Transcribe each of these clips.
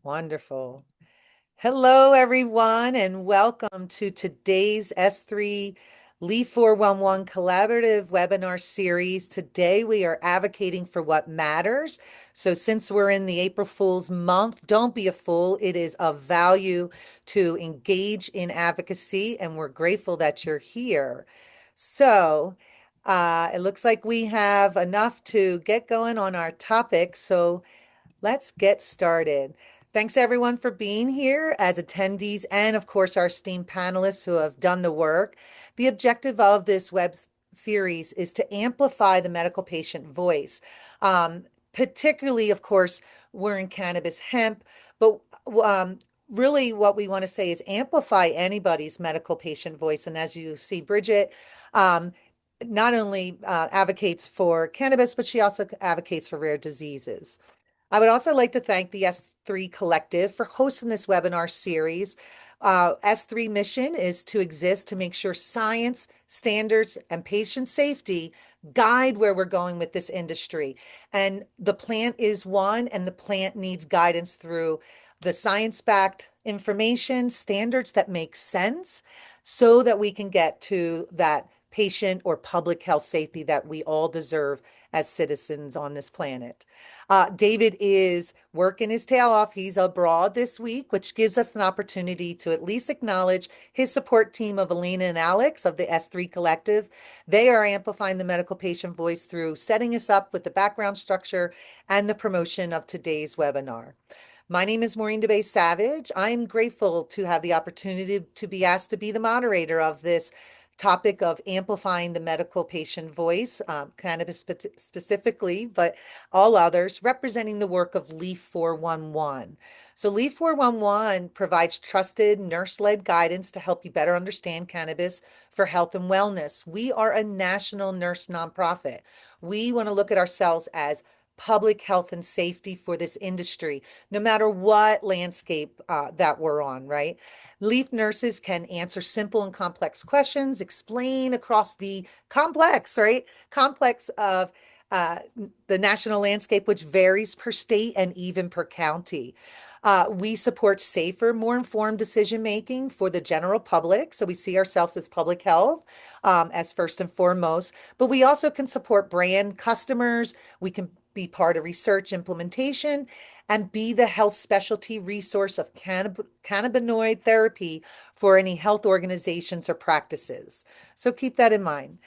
Wonderful. Hello, everyone, and welcome to today's S3 Leaf 411 collaborative webinar series. Today, we are advocating for what matters. So, since we're in the April Fool's month, don't be a fool. It is of value to engage in advocacy, and we're grateful that you're here. So, it looks like we have enough to get going on our topic. So, let's get started. Thanks everyone for being here as attendees and of course our esteemed panelists who have done the work. The objective of this web series is to amplify the medical patient voice. Particularly, of course, we're in cannabis hemp, but really what we want to say is amplify anybody's medical patient voice. And as you see, Bridget, um, not only advocates for cannabis, but she also advocates for rare diseases. I would also like to thank the S3 Collective for hosting this webinar series. S3 mission is to exist to make sure science, standards, and patient safety guide where we're going with this industry. And the plant is one, and the plant needs guidance through the science-backed information, standards that make sense, so that we can get to that patient or public health safety that we all deserve as citizens on this planet. David is working his tail off. He's abroad this week, which gives us an opportunity to at least acknowledge his support team of Elena and Alex of the S3 Collective. They are amplifying the medical patient voice through setting us up with the background structure and the promotion of today's webinar. My name is Maureen DeBay Savage. I'm grateful to have the opportunity to be asked to be the moderator of this topic of amplifying the medical patient voice, cannabis specifically, but all others, representing the work of Leaf 411. So Leaf 411 provides trusted nurse-led guidance to help you better understand cannabis for health and wellness. We are a national nurse nonprofit. We want to look at ourselves as public health and safety for this industry, no matter what landscape that we're on, right? Leaf nurses can answer simple and complex questions, explain across the complex, right? Complex of uh, the national landscape, which varies per state and even per county. We support safer, more informed decision making for the general public. So we see ourselves as public health as first and foremost, but we also can support brand customers. We can be part of research implementation and be the health specialty resource of cannabinoid therapy for any health organizations or practices. So keep that in mind.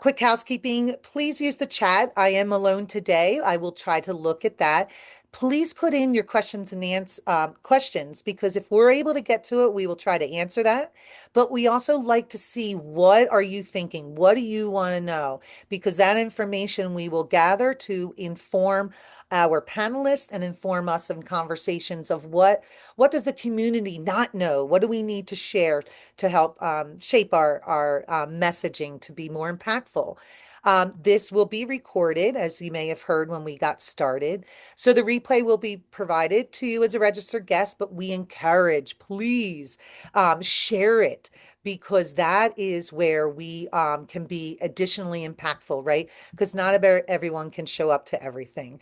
Quick housekeeping, please use the chat. I am alone today. I will try to look at that. Please put in your questions and questions because if we're able to get to it, we will try to answer that. But we also like to see what are you thinking? What do you want to know? Because that information we will gather to inform our panelists and inform us in conversations of what does the community not know? What do we need to share to help shape our messaging to be more impactful? This will be recorded, as you may have heard when we got started. So the replay will be provided to you as a registered guest, but we encourage, please share it because that is where we can be additionally impactful, right? Because not everyone can show up to everything.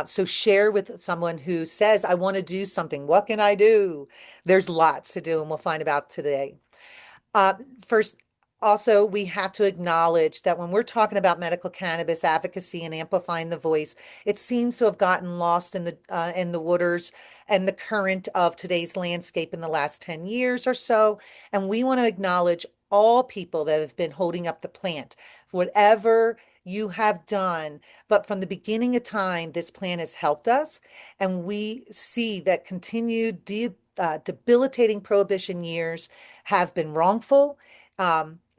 So share with someone who says, I want to do something. What can I do? There's lots to do, and we'll find out today. First, also, we have to acknowledge that when we're talking about medical cannabis advocacy and amplifying the voice, it seems to have gotten lost in the waters and the current of today's landscape in the last 10 years or so. And we want to acknowledge all people that have been holding up the plant, whatever you have done. But from the beginning of time, this plant has helped us, and we see that continued debilitating prohibition years have been wrongful,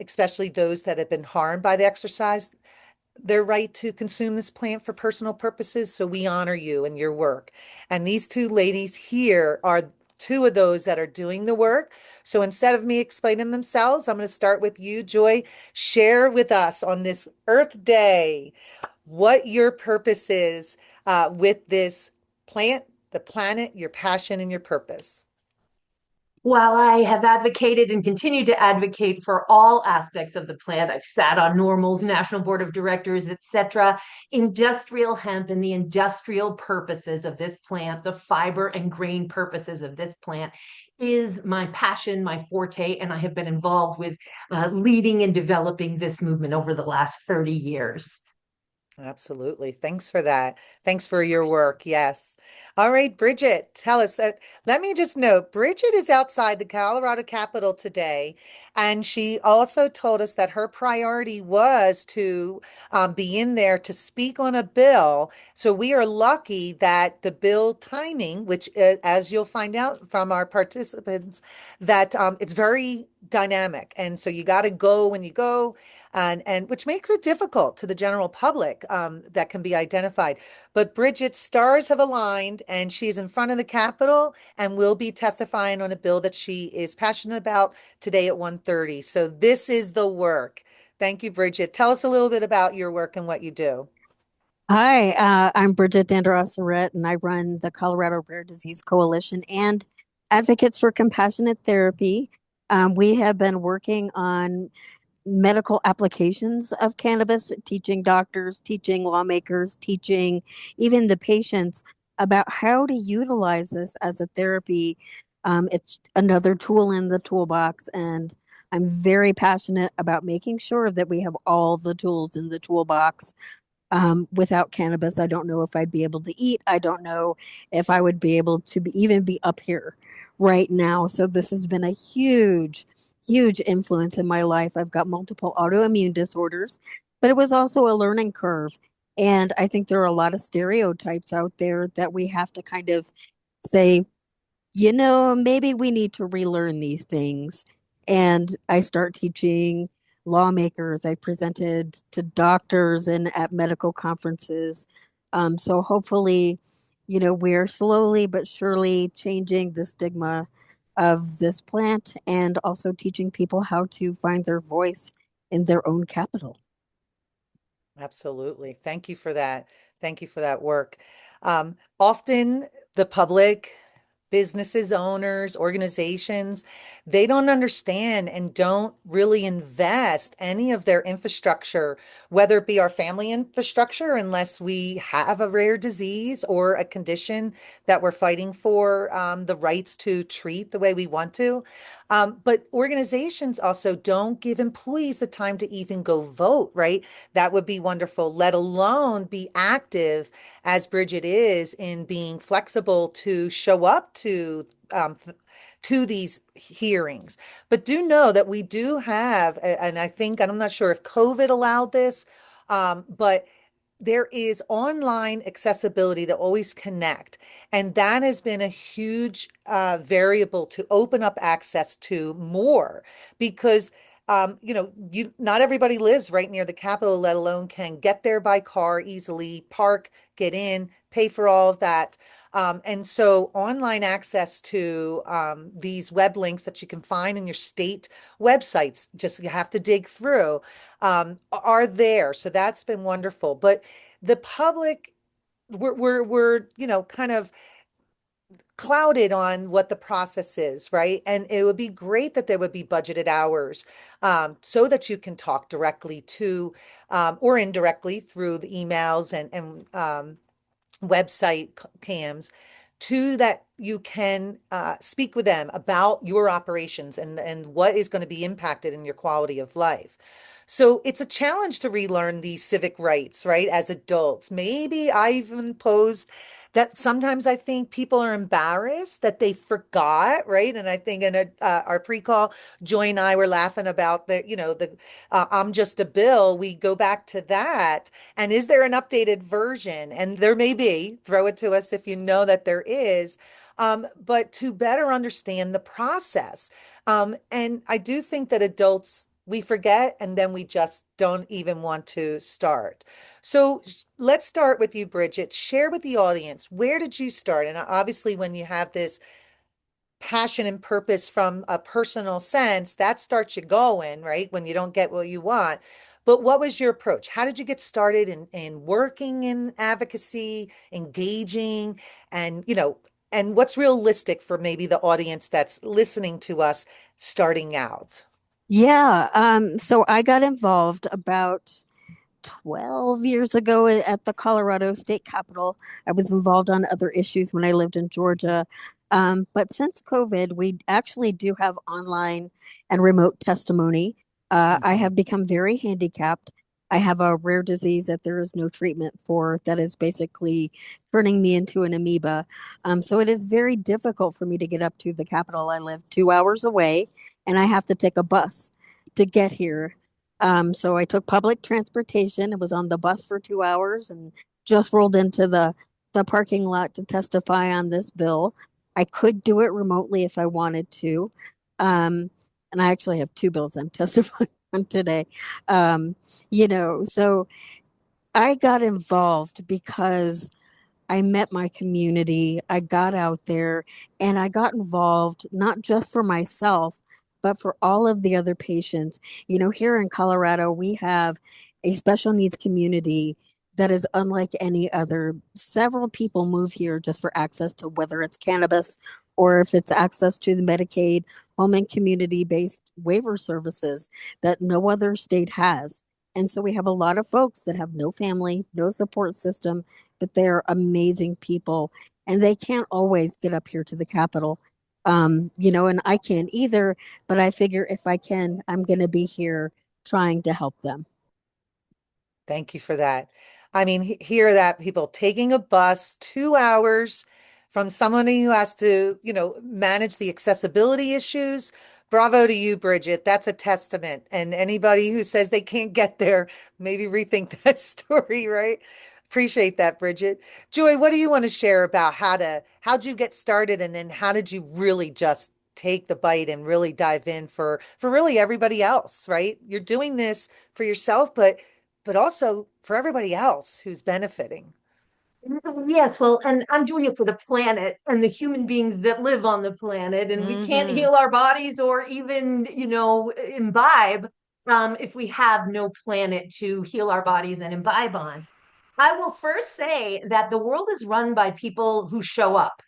especially those that have been harmed by the exercise. Their right to consume this plant for personal purposes. So we honor you and your work. And these two ladies here are two of those that are doing the work. So instead of me explaining themselves, I'm going to start with you, Joy. Share with us on this Earth Day what your purpose is with this plant, the planet, your passion, and your purpose. While I have advocated and continue to advocate for all aspects of the plant, I've sat on Normal's National Board of Directors, etc. Industrial hemp and the industrial purposes of this plant, the fiber and grain purposes of this plant is my passion, my forte, and I have been involved with leading and developing this movement over the last 30 years. Absolutely. Thanks for that. Thanks for your work. Yes. All right, Bridget, tell us. Let me just note, Bridget is outside the Colorado Capitol today, and she also told us that her priority was to be in there to speak on a bill. So we are lucky that the bill timing, which, as you'll find out from our participants, that it's very dynamic, and so you got to go when you go and which makes it difficult to the general public that can be identified. But Bridget's stars have aligned, and she's in front of the Capitol and will be testifying on a bill that she is passionate about today at 1:30. So this is the work. Thank you, Bridget. Tell us a little bit about your work and what you do. Hi, I'm Bridget Dandera, and I run the Colorado Rare Disease Coalition and Advocates for Compassionate Therapy. We have been working on medical applications of cannabis, teaching doctors, teaching lawmakers, teaching even the patients about how to utilize this as a therapy. It's another tool in the toolbox, and I'm very passionate about making sure that we have all the tools in the toolbox. Without cannabis, I don't know if I'd be able to eat. I don't know if I would be able to even be up here right now. So this has been a huge influence in my life. I've got multiple autoimmune disorders, but it was also a learning curve. And I think there are a lot of stereotypes out there that we have to kind of say, maybe we need to relearn these things. And I start teaching lawmakers. I presented to doctors and at medical conferences. So hopefully, we're slowly but surely changing the stigma of this plant and also teaching people how to find their voice in their own capital. Absolutely. Thank you for that. Thank you for that work. Often the public, businesses, owners, organizations, they don't understand and don't really invest any of their infrastructure, whether it be our family infrastructure, unless we have a rare disease or a condition that we're fighting for the rights to treat the way we want to. But organizations also don't give employees the time to even go vote, right? That would be wonderful, let alone be active as Bridget is in being flexible to show up to these hearings. But do know that we do have, and I think, and I'm not sure if COVID allowed this, but there is online accessibility to always connect. And that has been a huge variable to open up access to more because not everybody lives right near the Capitol, let alone can get there by car easily, park, get in, pay for all of that. And so online access to these web links that you can find in your state websites, just you have to dig through, are there. So that's been wonderful. But the public, we're kind of clouded on what the process is, right? And it would be great that there would be budgeted hours so that you can talk directly to or indirectly through the emails and website cams to that you can speak with them about your operations and what is going to be impacted in your quality of life. So it's a challenge to relearn these civic rights, right? As adults, maybe I even posed that sometimes I think people are embarrassed that they forgot, right? And I think in our pre-call, Joy and I were laughing about the I'm just a bill. We go back to that. And is there an updated version? And there may be, throw it to us if you know that there is. But to better understand the process. And I do think that adults, we forget and then we just don't even want to start. So let's start with you, Bridget. Share with the audience, where did you start? And obviously, when you have this passion and purpose from a personal sense, that starts you going, right? When you don't get what you want. But what was your approach? How did you get started in working in advocacy, engaging, and and what's realistic for maybe the audience that's listening to us starting out? Yeah, so I got involved about 12 years ago at the Colorado State Capitol. I was involved on other issues when I lived in Georgia. But since COVID, we actually do have online and remote testimony. I Hmm. have become very handicapped. I have a rare disease that there is no treatment for that is basically turning me into an amoeba. So it is very difficult for me to get up to the Capitol. I live 2 hours away and I have to take a bus to get here. So I took public transportation. It was on the bus for 2 hours and just rolled into the parking lot to testify on this bill. I could do it remotely if I wanted to. And I actually have two bills I'm testifying on today. Um, so I got involved because I met my community. I got out there and I got involved not just for myself, but for all of the other patients. Here in Colorado, we have a special needs community that is unlike any other. Several people move here just for access to whether it's cannabis or if it's access to the Medicaid, home and community based waiver services that no other state has. And so we have a lot of folks that have no family, no support system, but they're amazing people and they can't always get up here to the Capitol. And I can't either, but I figure if I can, I'm going to be here trying to help them. Thank you for that. I mean, hear that people taking a bus 2 hours from somebody who has to, manage the accessibility issues. Bravo to you, Bridget. That's a testament. And anybody who says they can't get there, maybe rethink that story, right? Appreciate that, Bridget. Joy, what do you want to share about how'd you get started and then how did you really just take the bite and really dive in for really everybody else, right? You're doing this for yourself, but also for everybody else who's benefiting. Yes, well, and I'm doing it for the planet and the human beings that live on the planet, and we can't Hmm. heal our bodies or even, imbibe if we have no planet to heal our bodies and imbibe on. I will first say that the world is run by people who show up.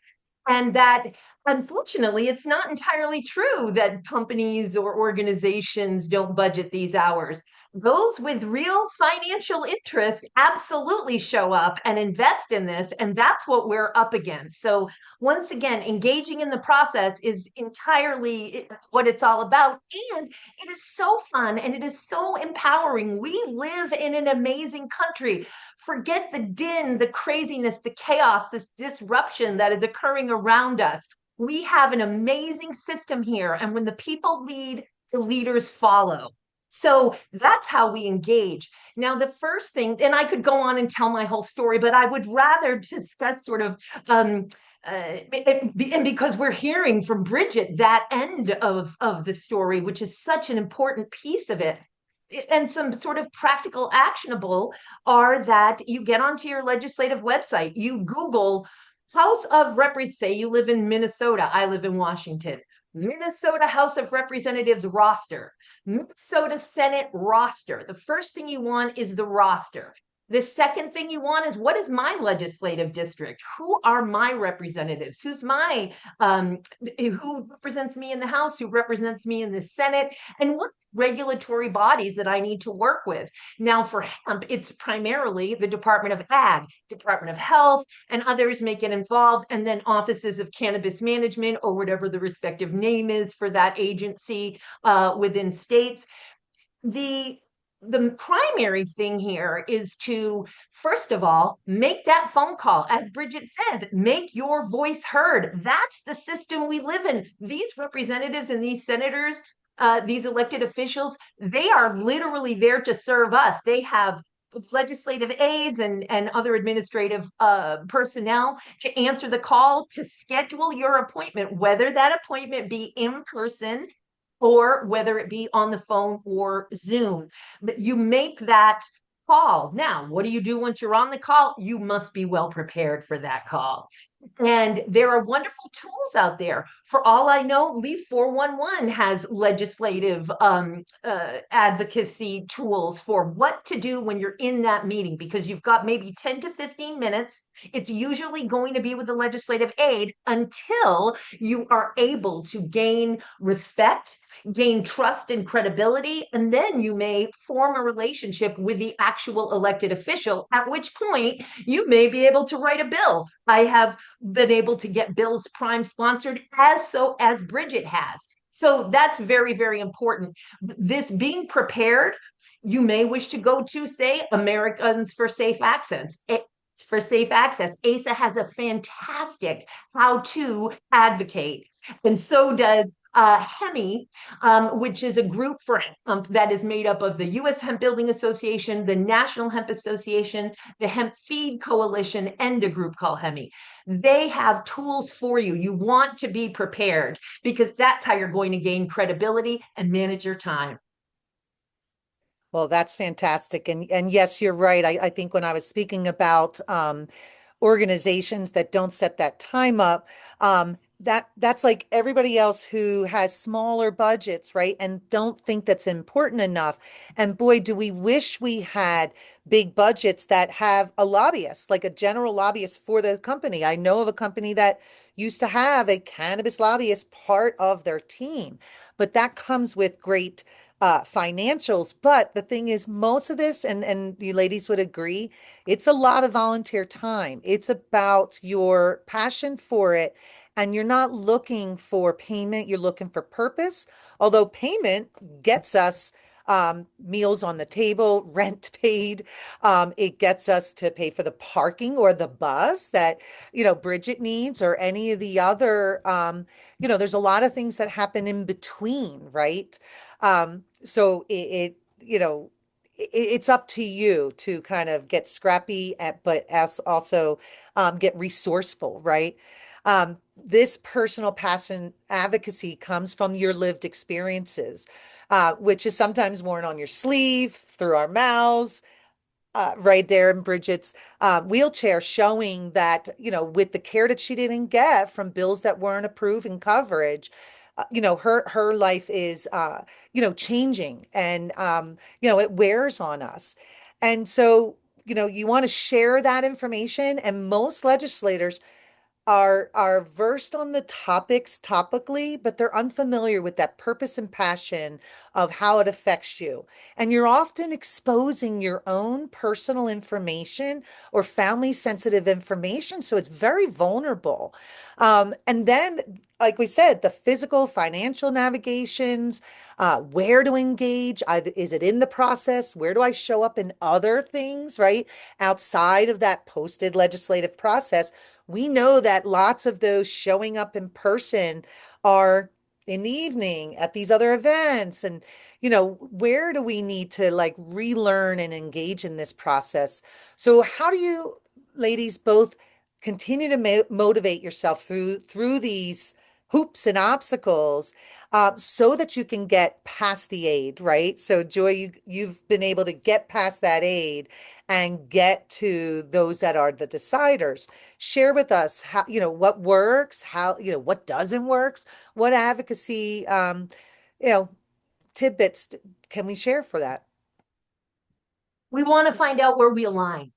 And that unfortunately, it's not entirely true that companies or organizations don't budget these hours. Those with real financial interest absolutely show up and invest in this. And that's what we're up against. So, once again, engaging in the process is entirely what it's all about. And it is so fun and it is so empowering. We live in an amazing country. Forget the din, the craziness, the chaos, this disruption that is occurring around us. We have an amazing system here. And when the people lead, the leaders follow. So that's how we engage. Now, the first thing, and I could go on and tell my whole story, but I would rather discuss sort of and because we're hearing from Bridget that end of the story, which is such an important piece of it, and some sort of practical actionable are that you get onto your legislative website, you Google House of Representatives, say you live in Minnesota, I live in Washington. Minnesota House of Representatives roster, Minnesota Senate roster. The first thing you want is the roster. The second thing you want is what is my legislative district? Who are my representatives? Who represents me in the House? Who represents me in the Senate? And what regulatory bodies that I need to work with? Now, for hemp, it's primarily the Department of Ag, Department of Health, and others may get involved, and then offices of cannabis management or whatever the respective name is for that agency within states. The the primary thing here is to, first of all, make that phone call. As Bridget says, make your voice heard. That's the system we live in. These representatives and these senators, these elected officials, they are literally there to serve us. They have legislative aides and other administrative personnel to answer the call, to schedule your appointment, whether that appointment be in person or whether it be on the phone or Zoom. But you make that call. Now, what do you do once you're on the call? You must be well prepared for that call. And there are wonderful tools out there. For all I know, Leaf 411 has legislative advocacy tools for what to do when you're in that meeting, because you've got maybe 10 to 15 minutes. It's usually going to be with a legislative aid until you are able to gain respect, gain trust and credibility, and then you may form a relationship with the actual elected official, at which point you may be able to write a bill. I have been able to get bills prime sponsored, as Bridget has. So that's very, very important. This being prepared, you may wish to go to, say, Americans for Safe Access. For safe access, ASA has a fantastic how to advocate, and so does HEMI, which is a group for that is made up of the U.S. Hemp Building Association, the National Hemp Association, the Hemp Feed Coalition, and a group called HEMI. They have tools for you. You want to be prepared, because that's how you're going to gain credibility and manage your time. Well, that's fantastic. And yes, you're right. I think when I was speaking about organizations that don't set that time up, that's like everybody else who has smaller budgets, right? And don't think that's important enough. And boy, do we wish we had big budgets that have a lobbyist, like a general lobbyist for the company. I know of a company that used to have a cannabis lobbyist part of their team, but that comes with great financials. But the thing is, most of this, and you ladies would agree, it's a lot of volunteer time. It's about your passion for it. And you're not looking for payment, you're looking for purpose. Although payment gets us meals on the table, rent paid. It gets us to pay for the parking or the bus that, Bridget needs, or any of the other, there's a lot of things that happen in between, right? So it's up to you to kind of get scrappy, but as also get resourceful, right? This personal passion advocacy comes from your lived experiences, which is sometimes worn on your sleeve, through our mouths, right there in Bridget's wheelchair, showing that, with the care that she didn't get from bills that weren't approved and coverage, her life is, changing, and, it wears on us. And so, you want to share that information, and most legislators are versed on the topics topically, but they're unfamiliar with that purpose and passion of how it affects you. And you're often exposing your own personal information or family sensitive information. So it's very vulnerable. And then, like we said, the physical, financial navigations, where to engage. Is it in the process? Where do I show up in other things, right? Outside of that posted legislative process? We know that lots of those showing up in person are in the evening at these other events. And, where do we need to like relearn and engage in this process? So how do you ladies both continue to motivate yourself through these hoops and obstacles, so that you can get past the aid, right? So Joy, you've been able to get past that aid and get to those that are the deciders. Share with us how, what works, how, what doesn't works, what advocacy, you know, tidbits can we share for that? We want to find out where we align.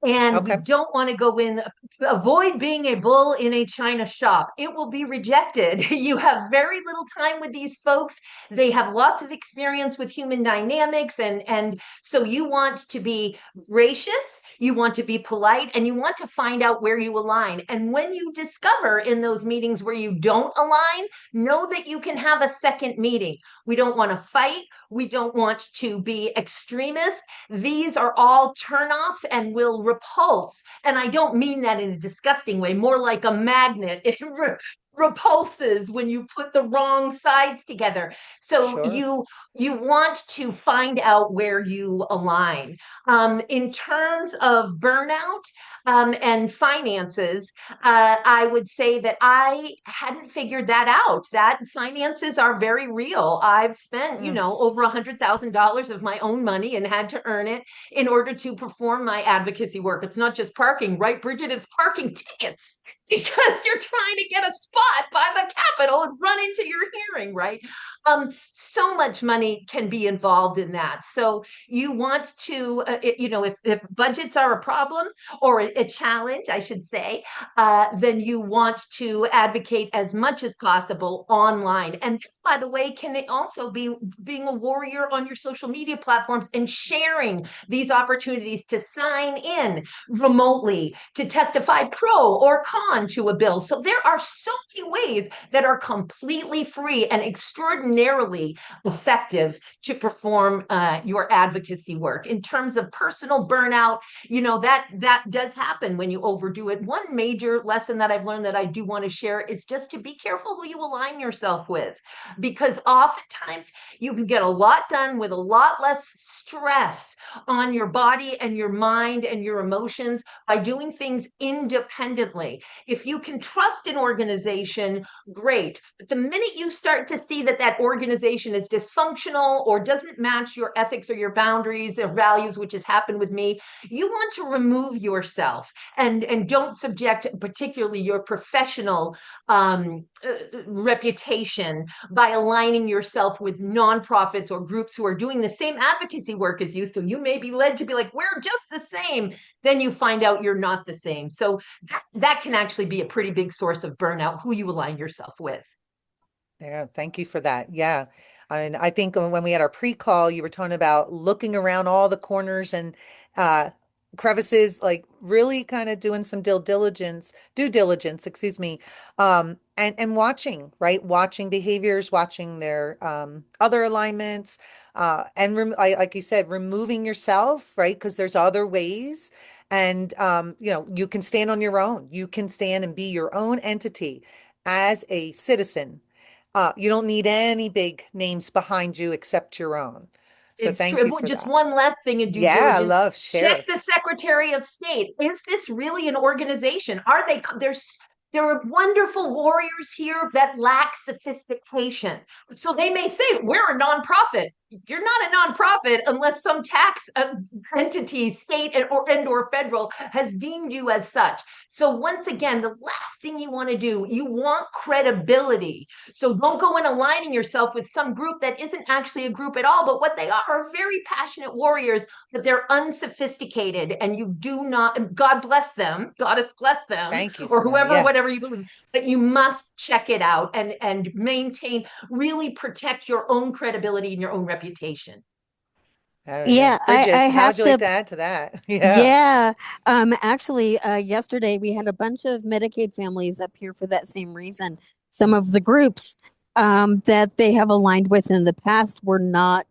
And we Okay. don't want to go in, avoid being a bull in a china shop. It will be rejected. You have very little time with these folks. They have lots of experience with human dynamics. And so you want to be gracious, you want to be polite, and you want to find out where you align. And when you discover in those meetings where you don't align, know that you can have a second meeting. We don't want to fight. We don't want to be extremists. These are all turnoffs and will repulse. And I don't mean that in a disgusting way, more like a magnet. repulses when you put the wrong sides together. So Sure. you want to find out where you align. In terms of burnout and finances, I would say that I hadn't figured that out. That finances are very real. I've spent, Mm. over $100,000 of my own money and had to earn it in order to perform my advocacy work. It's not just parking, right, Bridget? It's parking tickets because you're trying to get a spot by the Capitol and run into your hearing, right? So much money can be involved in that. So you want to, if budgets are a problem or a challenge, I should say, then you want to advocate as much as possible online. And by the way, can it also be being a warrior on your social media platforms and sharing these opportunities to sign in remotely, to testify pro or con to a bill. So there are so many ways that are completely free and extraordinarily effective to perform your advocacy work. In terms of personal burnout, that does happen when you overdo it. One major lesson that I've learned that I do want to share is just to be careful who you align yourself with, because oftentimes you can get a lot done with a lot less stress on your body and your mind and your emotions by doing things independently. If you can trust an organization, great. But the minute you start to see that that organization is dysfunctional or doesn't match your ethics or your boundaries or values, which has happened with me, you want to remove yourself and don't subject particularly your professional reputation by aligning yourself with nonprofits or groups who are doing the same advocacy work as you. So you may be led to be like, we're just the same. Then you find out you're not the same. So that can actually be a pretty big source of burnout, who you align yourself with. Yeah, thank you for that. Yeah. And I think when we had our pre-call, you were talking about looking around all the corners and uh crevices, like really kind of doing some due diligence, excuse me. And watching, right? Watching behaviors, watching their other alignments, and like you said, removing yourself, right? Because there's other ways. And you can stand on your own. You can stand and be your own entity as a citizen. You don't need any big names behind you except your own. So It's thank true. you for Just that. one last thing in due Yeah, I diligence. love Check share. the Secretary of State. Is this really an organization? Are they? There are wonderful warriors here that lack sophistication. So they may say, we're a nonprofit. You're not a nonprofit unless some tax entity, state and or federal, has deemed you as such. So once again, the last thing you want to do, you want credibility. So don't go in aligning yourself with some group that isn't actually a group at all, but what they are very passionate warriors, but they're unsophisticated, and you do not, God bless them, Goddess bless them, Thank you or for them. whoever, whatever Yes. you believe, but you must check it out and maintain, really protect your own credibility and your own reputation. Oh, Yeah, yes. I Bridget, how would have you like to. to add to that? Yeah. Yeah, actually, yesterday we had a bunch of Medicaid families up here for that same reason. Some of the groups that they have aligned with in the past were not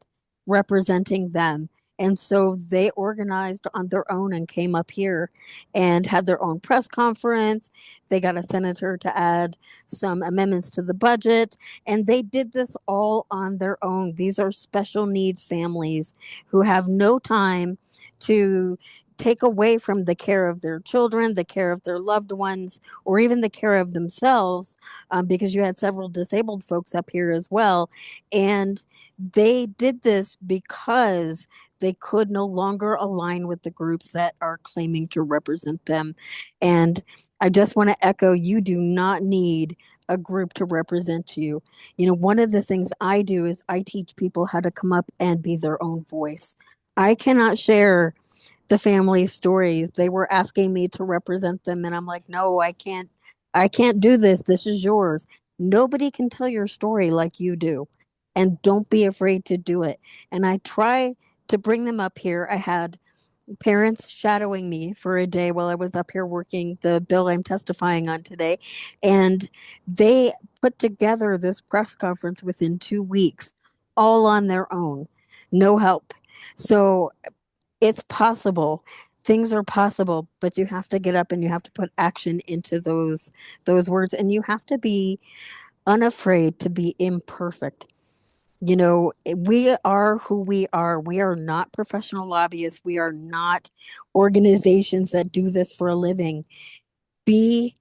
representing them. And so they organized on their own and came up here and had their own press conference. They got a senator to add some amendments to the budget, and they did this all on their own. These are special needs families who have no time to take away from the care of their children, the care of their loved ones, or even the care of themselves, because you had several disabled folks up here as well. And they did this because they could no longer align with the groups that are claiming to represent them. And I just want to echo, you do not need a group to represent you. You know, one of the things I do is I teach people how to come up and be their own voice. I cannot share the family stories. They were asking me to represent them, and I'm like, no, I can't. I can't do this. This is yours. Nobody can tell your story like you do, and don't be afraid to do it. And I try to bring them up here. I had parents shadowing me for a day while I was up here working the bill I'm testifying on today, and they put together this press conference within 2 weeks, all on their own, no help. So it's possible. things are possible, but you have to get up and you have to put action into those words, and you have to be unafraid to be imperfect. You know, we are who we are. We are not professional lobbyists. We are not organizations that do this for a living. Be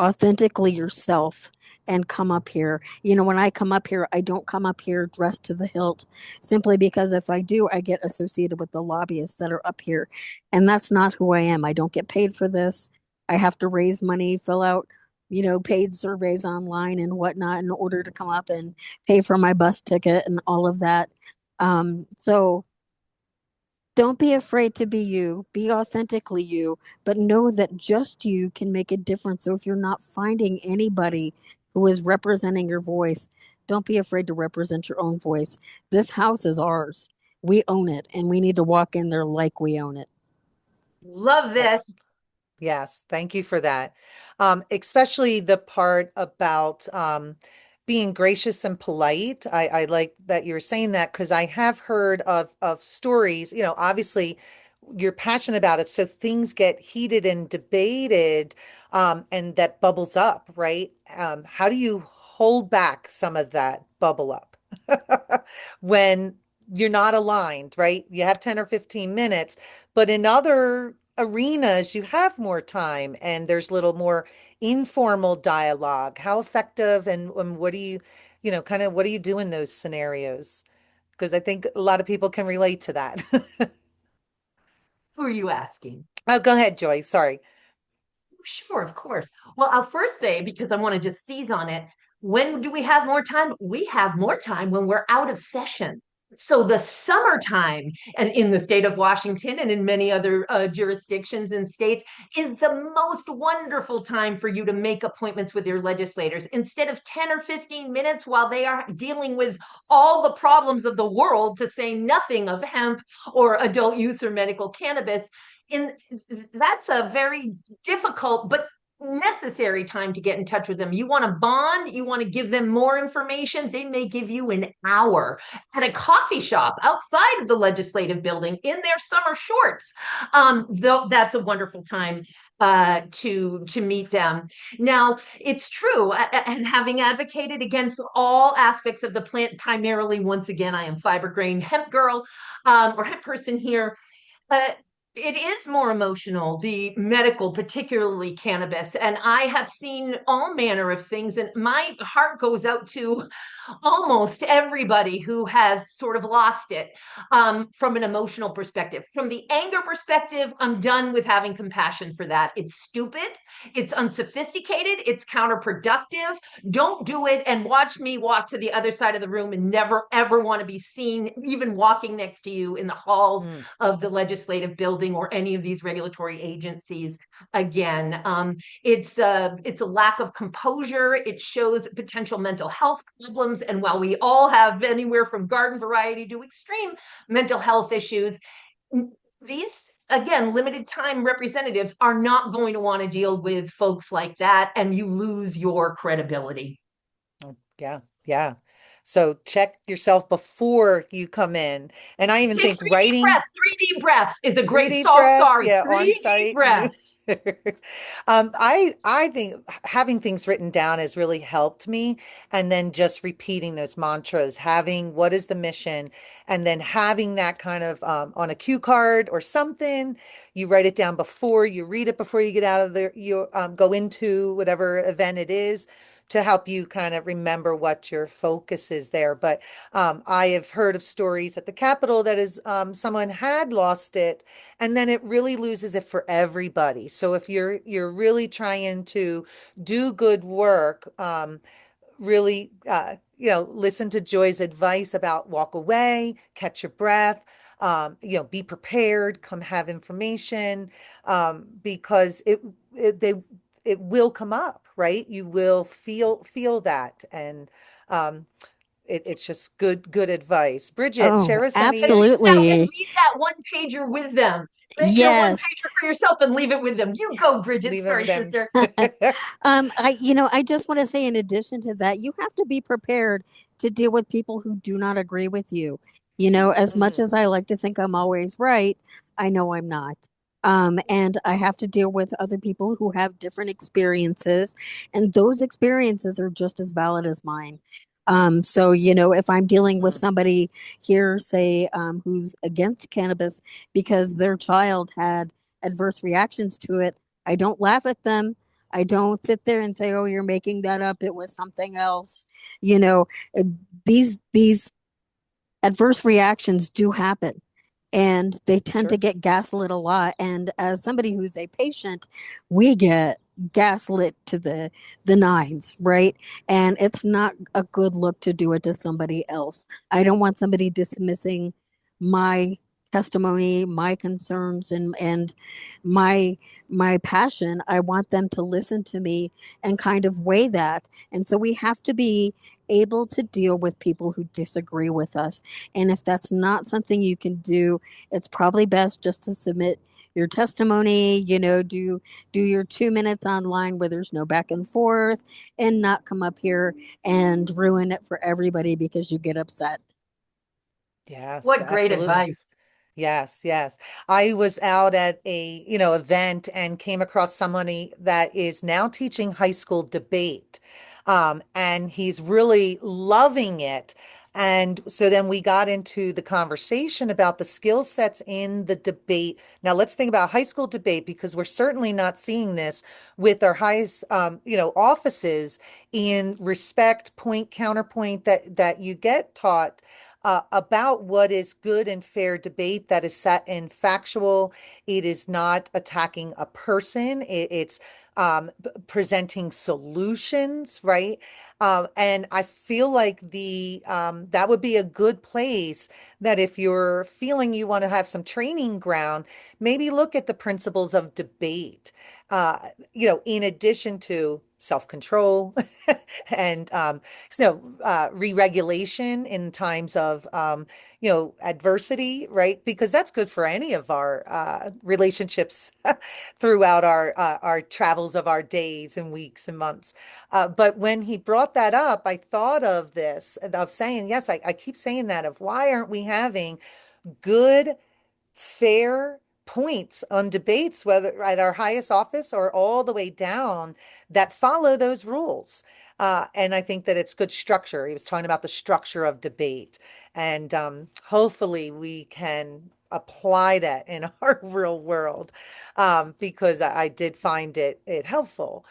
authentically yourself and come up here. You know, when I come up here, I don't come up here dressed to the hilt simply because if I do, I get associated with the lobbyists that are up here. And that's not who I am. I don't get paid for this. I have to raise money, fill out, paid surveys online and whatnot in order to come up and pay for my bus ticket and all of that. So don't be afraid to be you, be authentically you, but know that just you can make a difference. So if you're not finding anybody who is representing your voice, don't be afraid to represent your own voice. This house is ours. We own it, and we need to walk in there like we own it. Love That's this. Yes, thank you for that. Especially the part about being gracious and polite. I like that you were saying that because I have heard of stories, obviously you're passionate about it, so things get heated and debated, and that bubbles up, right? How do you hold back some of that bubble up when you're not aligned, right? You have 10 or 15 minutes, but in other arenas, you have more time and there's a little more informal dialogue. How effective and what do you, kind of what do you do in those scenarios? Because I think a lot of people can relate to that. Who are you asking? Oh, go ahead, Joy. Sorry. Sure, of course. Well, I'll first say, because I want to just seize on it, when do we have more time? We have more time when we're out of session. So the summertime, as in the state of Washington and in many other jurisdictions and states, is the most wonderful time for you to make appointments with your legislators. Instead of 10 or 15 minutes while they are dealing with all the problems of the world, to say nothing of hemp or adult use or medical cannabis, in that's a very difficult but necessary time to get in touch with them. You want to bond, you want to give them more information, they may give you an hour at a coffee shop outside of the legislative building in their summer shorts. Though that's a wonderful time to meet them. Now, it's true, and having advocated again for all aspects of the plant, primarily, once again, I am fiber grain hemp girl, or hemp person here. uh, it is more emotional, the medical, particularly cannabis. And I have seen all manner of things, and my heart goes out to almost everybody who has sort of lost it, from an emotional perspective. From the anger perspective, I'm done with having compassion for that. It's stupid, it's unsophisticated, it's counterproductive. Don't do it and watch me walk to the other side of the room and never, ever want to be seen, even walking next to you in the halls Mm. of the legislative building or any of these regulatory agencies again. It's a lack of composure. It shows potential mental health problems. And while we all have anywhere from garden variety to extreme mental health issues, these, again, limited time representatives are not going to want to deal with folks like that, and you lose your credibility. Oh, yeah, yeah. So check yourself before you come in. And I even Take think three deep writing breaths. 3 deep breaths is a three great, deep so breaths, sorry, yeah, on 3 deep site. breaths. I think having things written down has really helped me, and then just repeating those mantras, having what is the mission, and then having that kind of on a cue card or something. You write it down before you read it before you get out of there. You go into whatever event it is to help you kind of remember what your focus is there. But I have heard of stories at the Capitol that is someone had lost it, and then it really loses it for everybody. So if you're really trying to do good work, really, listen to Joy's advice about walk away, catch your breath, be prepared, come have information, because it will come up, right? You will feel that, and um, it's just good advice. Bridget, Oh, share us And any. absolutely. leave that one pager with them. Make your one Yes. pager for yourself and leave it with them. You go, Bridget. Leave it Sorry, with them. sister. I just want to say, in addition to that, you have to be prepared to deal with people who do not agree with you. As much Mhm. as I like to think I'm always right, I know I'm not. And I have to deal with other people who have different experiences, and those experiences are just as valid as mine. So, if I'm dealing with Mm, somebody here, say, who's against cannabis because their child had adverse reactions to it, I don't laugh at them. I don't sit there and say, "Oh, you're making that up. It was something else." You know, uh, these adverse reactions do happen, and they tend to sure. get gaslit a lot. And as somebody who's a patient, we get gaslit to the nines, right? And it's not a good look to do it to somebody else. I don't want somebody dismissing my testimony, my concerns, and my my passion. I want them to listen to me and kind of weigh that. And so we have to be able to deal with people who disagree with us. And if that's not something you can do, it's probably best just to submit your testimony, do your 2 minutes online where there's no back and forth, and not come up here and ruin it for everybody because you get upset. Yeah, What great absolutely. advice. Yes, yes. I was out at a, event and came across somebody that is now teaching high school debate. And he's really loving it. And so then we got into the conversation about the skill sets in the debate. Now let's think about high school debate because we're certainly not seeing this with our highest, offices in respect, point, counterpoint that you get taught about what is good and fair debate that is set in factual. It is not attacking a person. It's presenting solutions, right? And I feel like the that would be a good place that if you're feeling you want to have some training ground, maybe look at the principles of debate. In addition to self-control and re-regulation in times of adversity, right? Because that's good for any of our relationships throughout our travels of our days and weeks and months. But when he brought that up, I thought of this, of saying, yes, I keep saying that, of why aren't we having good fair points on debates, whether at our highest office or all the way down, that follow those rules. And I think that it's good structure. He was talking about the structure of debate. And hopefully we can apply that in our real world because I did find it helpful.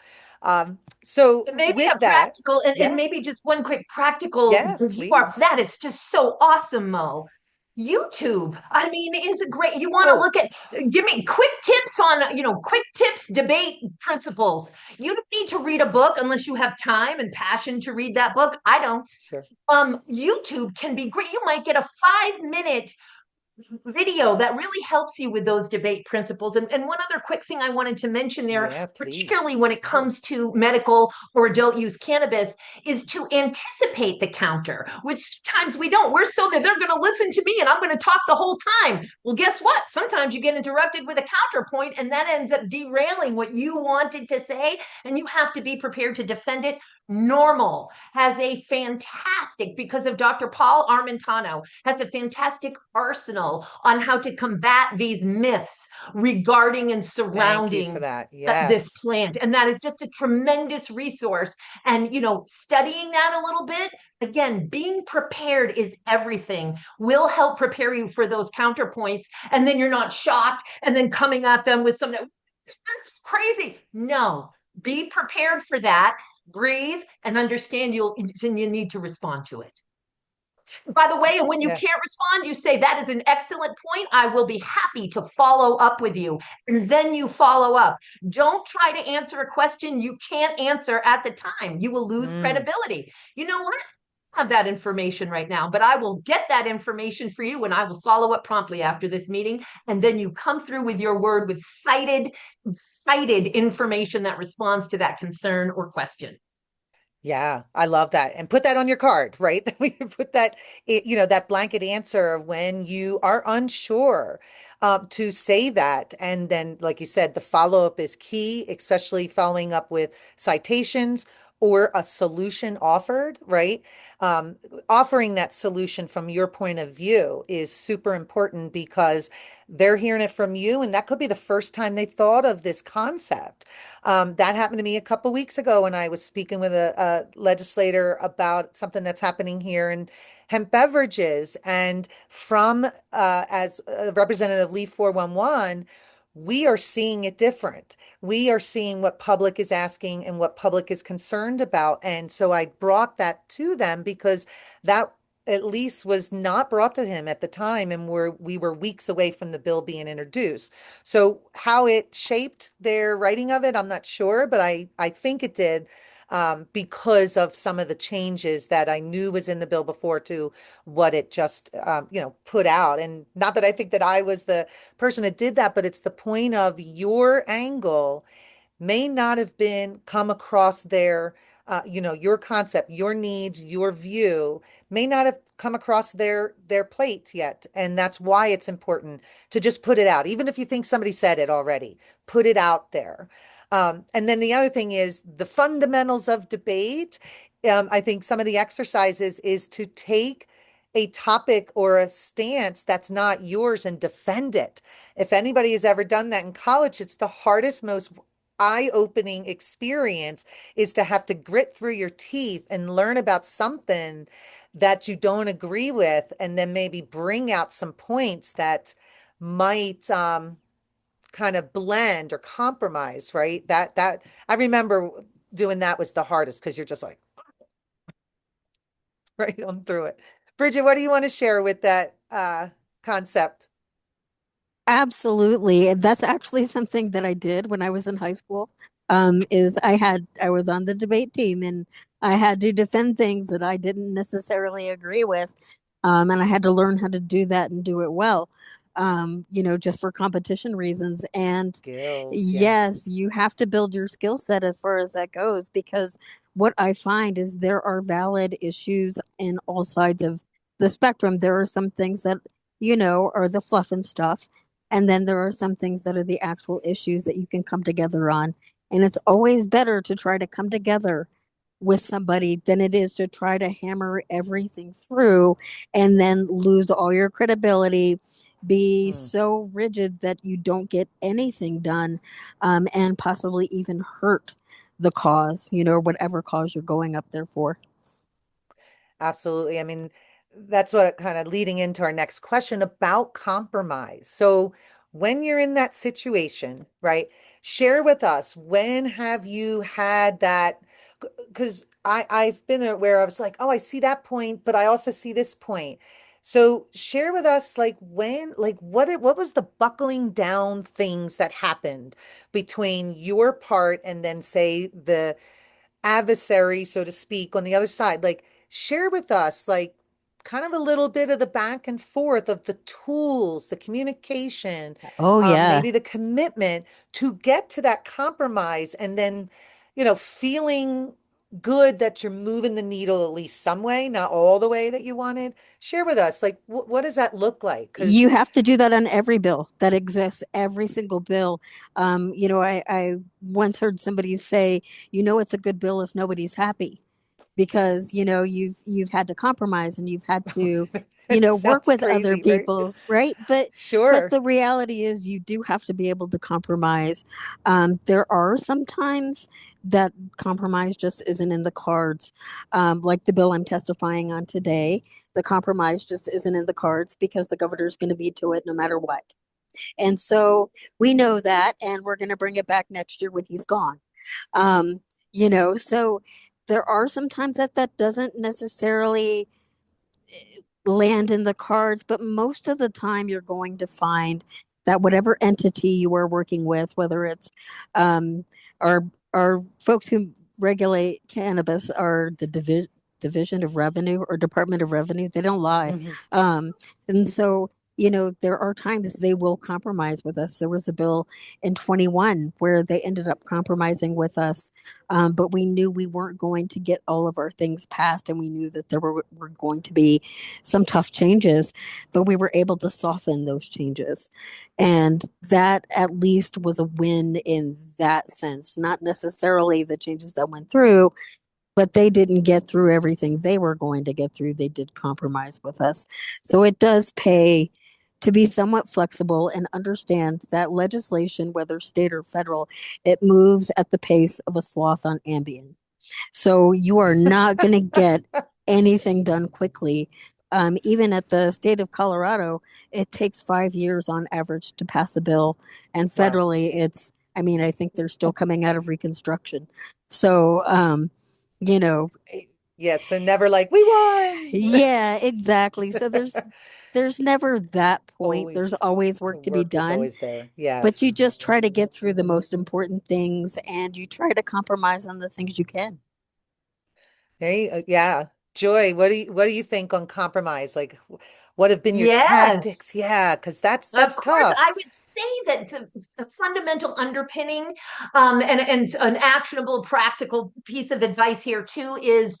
So And maybe with a that, practical, and yeah, maybe just one quick practical, yeah, because please. that is just so awesome, Mo. YouTube, I mean, is a great, you want to Oh, look at, give me quick tips on, quick tips, debate principles. You don't need to read a book unless you have time and passion to read that book. I don't. sure. YouTube can be great. You might get a 5 minute video that really helps you with those debate principles. And one other quick thing I wanted to mention there, Yeah, please. particularly when it Go. comes to medical or adult use cannabis, is to anticipate the counter, which sometimes we don't. We're so that they're going to listen to me and I'm going to talk the whole time. Well, guess what? Sometimes you get interrupted with a counterpoint and that ends up derailing what you wanted to say, and you have to be prepared to defend it. Normal has a fantastic, because of Dr. Paul Armentano, has a fantastic arsenal on how to combat these myths regarding and Thank you for surrounding that. this Yes. plant. And that is just a tremendous resource. And, studying that a little bit, again, being prepared is everything, will help prepare you for those counterpoints. And then you're not shocked and then coming at them with some, that's crazy. No, be prepared for that. Breathe and understand you need to respond to it. By the way, and when you Yeah. can't respond, you say, that is an excellent point. I will be happy to follow up with you. And then you follow up. Don't try to answer a question you can't answer at the time. You will lose Mm. credibility. You know what? I have that information right now, but I will get that information for you and I will follow up promptly after this meeting. And then you come through with your word with cited information that responds to that concern or question. Yeah, I love that. And put that on your card, right? We put that, that blanket answer when you are unsure, to say that. And then, like you said, the follow-up is key, especially following up with citations or a solution offered, right? Um, Offering that solution from your point of view is super important because they're hearing it from you, and that could be the first time they thought of this concept. That happened to me a couple weeks ago when I was speaking with a legislator about something that's happening here in hemp beverages. And from as a representative Leaf 411, we are seeing it different. We are seeing what public is asking and what public is concerned about. And so I brought that to them because that at least was not brought to him at the time, and we were weeks away from the bill being introduced. So how it shaped their writing of it, I'm not sure, but I think it did, because of some of the changes that I knew was in the bill before to what it just put out. And not that I think that I was the person that did that, but it's the point of your angle may not have been come across your concept, your needs, your view may not have come across their plate yet. And that's why it's important to just put it out. Even if you think somebody said it already, put it out there. And then the other thing is the fundamentals of debate. I think some of the exercises is to take a topic or a stance that's not yours and defend it. If anybody has ever done that in college, it's the hardest, most eye-opening experience is to have to grit through your teeth and learn about something that you don't agree with, and then maybe bring out some points that might kind of blend or compromise, right? That I remember doing that was the hardest because you're just like right on through it. Bridget, what do you want to share with that concept? Absolutely. And that's actually something that I did when I was in high school. Is I was on the debate team and I had to defend things that I didn't necessarily agree with. And I had to learn how to do that and do it well. Just for competition reasons. And Skills, yes. yes, you have to build your skill set as far as that goes, because what I find is there are valid issues in all sides of the spectrum. There are some things that, are the fluff and stuff. And then there are some things that are the actual issues that you can come together on. And it's always better to try to come together with somebody than it is to try to hammer everything through and then lose all your credibility, be Mm. so rigid that you don't get anything done, and possibly even hurt the cause, whatever cause you're going up there for. Absolutely. I mean, that's what kind of leading into our next question about compromise. So, when you're in that situation, right, share with us, when have you had that? Because I've been where I was like, oh, I see that point, but I also see this point. So share with us, like, what was the buckling down things that happened between your part and then say the adversary, so to speak, on the other side. Like, share with us, like, kind of a little bit of the back and forth of the tools, the communication, Oh, yeah. maybe the commitment to get to that compromise, and then, feeling good that you're moving the needle at least some way, not all the way that you wanted. Share with us, like, what does that look like? Because You have to do that on every bill that exists, every single bill. I once heard somebody say, it's a good bill if nobody's happy, because you've had to compromise and you've had to it work sounds with other crazy, right? people, right? But Sure. the reality is you do have to be able to compromise. There are some times that compromise just isn't in the cards, like the bill I'm testifying on today. The compromise just isn't in the cards because the governor's going to veto it no matter what. And so we know that, and we're going to bring it back next year when he's gone. um, so there are some times that that doesn't necessarily land in the cards, but most of the time you're going to find that whatever entity you are working with, whether it's um, our folks who regulate cannabis, are the division of revenue or department of revenue, they don't lie. Mhm. And so there are times they will compromise with us. There was a bill in 21 where they ended up compromising with us, but we knew we weren't going to get all of our things passed, and we knew that there were going to be some tough changes, but we were able to soften those changes. And that at least was a win in that sense, not necessarily the changes that went through, but they didn't get through everything they were going to get through. They did compromise with us. So it does pay to be somewhat flexible and understand that legislation, whether state or federal, it moves at the pace of a sloth on Ambien. So you are not going to get anything done quickly. Even at the state of Colorado, it takes 5 years on average to pass a bill. And Wow. federally, I mean, I think they're still coming out of Reconstruction. So, you know, Yeah, so never like we won. yeah, exactly. So there's never that point. There's Always always the work to be work is done, always there. but you Yes. just try to get through the most important things and you try to compromise on the things you can. Hey, yeah. Joy, what do you think on compromise? Like what have been your Yes. tactics? Yeah, because that's Of that's course, tough. I would say that the fundamental underpinning and an actionable, practical piece of advice here too is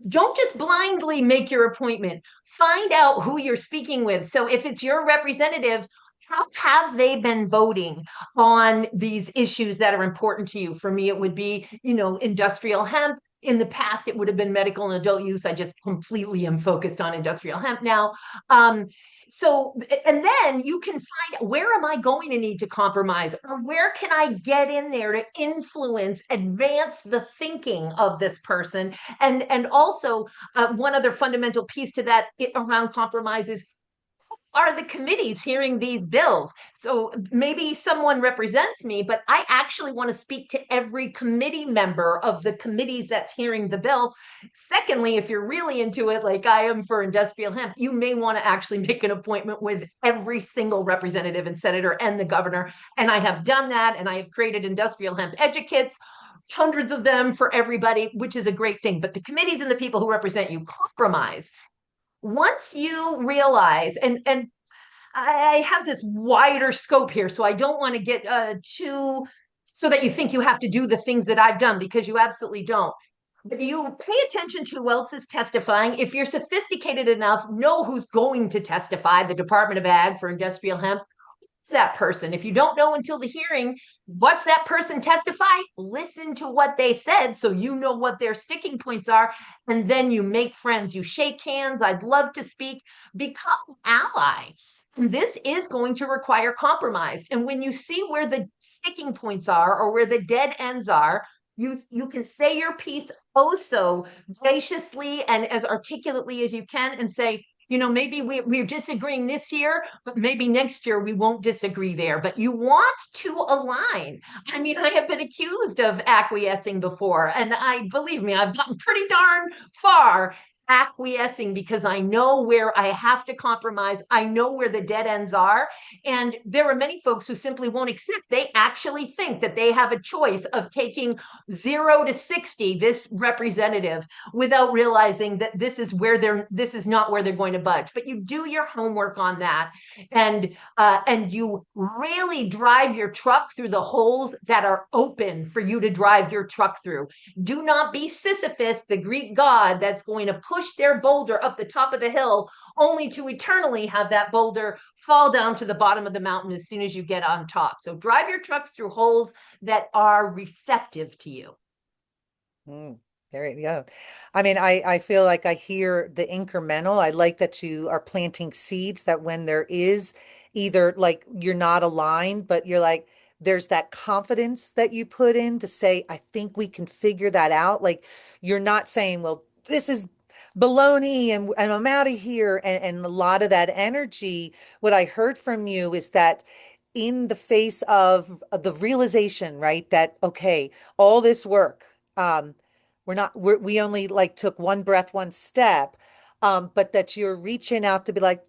don't just blindly make your appointment. Find out who you're speaking with. So if it's your representative, how have they been voting on these issues that are important to you? For me, it would be, industrial hemp. In the past, it would have been medical and adult use. I just completely am focused on industrial hemp now. Um, so, and then you can find where am I going to need to compromise or where can I get in there to influence, advance the thinking of this person and also one other fundamental piece to that around compromise is are the committees hearing these bills? So maybe someone represents me, but I actually want to speak to every committee member of the committees that's hearing the bill. Secondly, if you're really into it, like I am for industrial hemp, you may want to actually make an appointment with every single representative and senator and the governor. And I have done that, and I have created industrial hemp educates, hundreds of them for everybody, which is a great thing. But the committees and the people who represent you compromise once you realize, and I have this wider scope here, so I don't want to get too so that you think you have to do the things that I've done because you absolutely don't. But you pay attention to who else is testifying. If you're sophisticated enough, know who's going to testify. The Department of Ag for industrial hemp, that person. If you don't know until the hearing, watch that person testify, listen to what they said so you know what their sticking points are, and then you make friends. You shake hands. I'd love to speak, become an ally. This is going to require compromise. And when you see where the sticking points are or where the dead ends are, you can say your piece oh so graciously and as articulately as you can and say, maybe we're disagreeing this year, but maybe next year we won't disagree there. But you want to align. I mean, I have been accused of acquiescing before, and I believe me, I've gotten pretty darn far acquiescing because I know where I have to compromise. I know where the dead ends are. And there are many folks who simply won't accept. They actually think that they have a choice of taking 0 to 60, this representative, without realizing that this is not where they're going to budge. But you do your homework on that, and you really drive your truck through the holes that are open for you to drive your truck through. Do not be Sisyphus, the Greek god that's going to push their boulder up the top of the hill only to eternally have that boulder fall down to the bottom of the mountain as soon as you get on top. So drive your trucks through holes that are receptive to you. Mm, there you go. I mean, I feel like I hear the incremental. I like that you are planting seeds that when there is either like you're not aligned, but you're like, there's that confidence that you put in to say, I think we can figure that out. Like you're not saying, well, this is baloney and I'm out of here. And a lot of that energy, what I heard from you is that in the face of the realization, right, that okay, all this work, we only like took one breath, one step, but that you're reaching out to be like,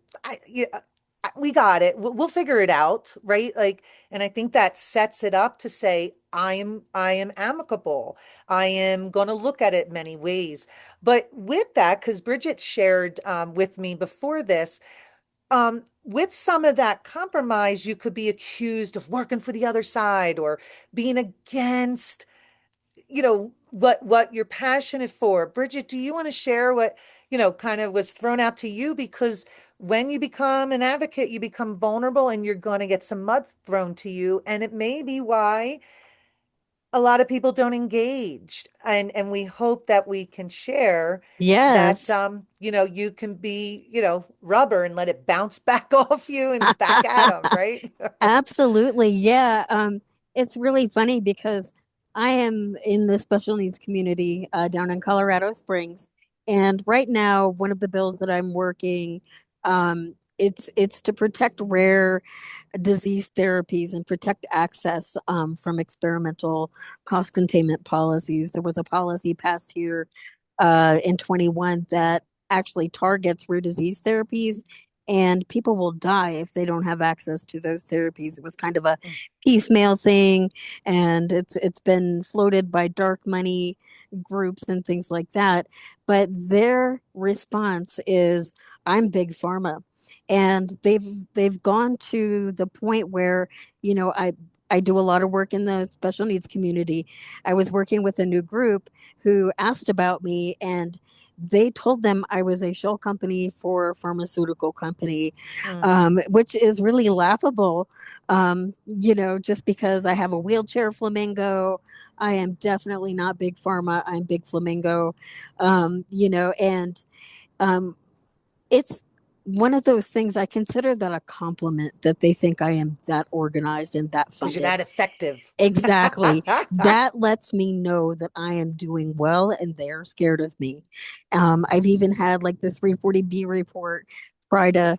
yeah, we got it. We'll figure it out, right? Like, and I think that sets it up to say, I am amicable. I am going to look at it many ways. But with that, because Bridget shared with me before this, with some of that compromise, you could be accused of working for the other side or being against what you're passionate for. Bridget, do you want to share what kind of was thrown out to you? Because when you become an advocate, you become vulnerable and you're going to get some mud thrown to you, and it may be why a lot of people don't engage, and we hope that we can share that Yes. you can be, rubber and let it bounce back off you and back at them, right? Absolutely. Yeah. It's really funny because I am in the special needs community down in Colorado Springs. And right now, one of the bills that I'm working, it's to protect rare disease therapies and protect access from experimental cost containment policies. There was a policy passed here in 21 that actually targets rare disease therapies, and people will die if they don't have access to those therapies. It was kind of a piecemeal thing, and it's been floated by dark money groups and things like that. But their response is, "I'm big pharma." And they've gone to the point where, you know, I do a lot of work in the special needs community. I was working with a new group who asked about me, and they told them I was a shell company for a pharmaceutical company, Mm. which is really laughable. Just because I have a wheelchair flamingo, I am definitely not big pharma. I'm big flamingo, and um, it's one of those things. I consider that a compliment that they think I am that organized and that Because you're funded. that effective. Exactly. That lets me know that I am doing well and they're scared of me. I've even had like the 340B report try to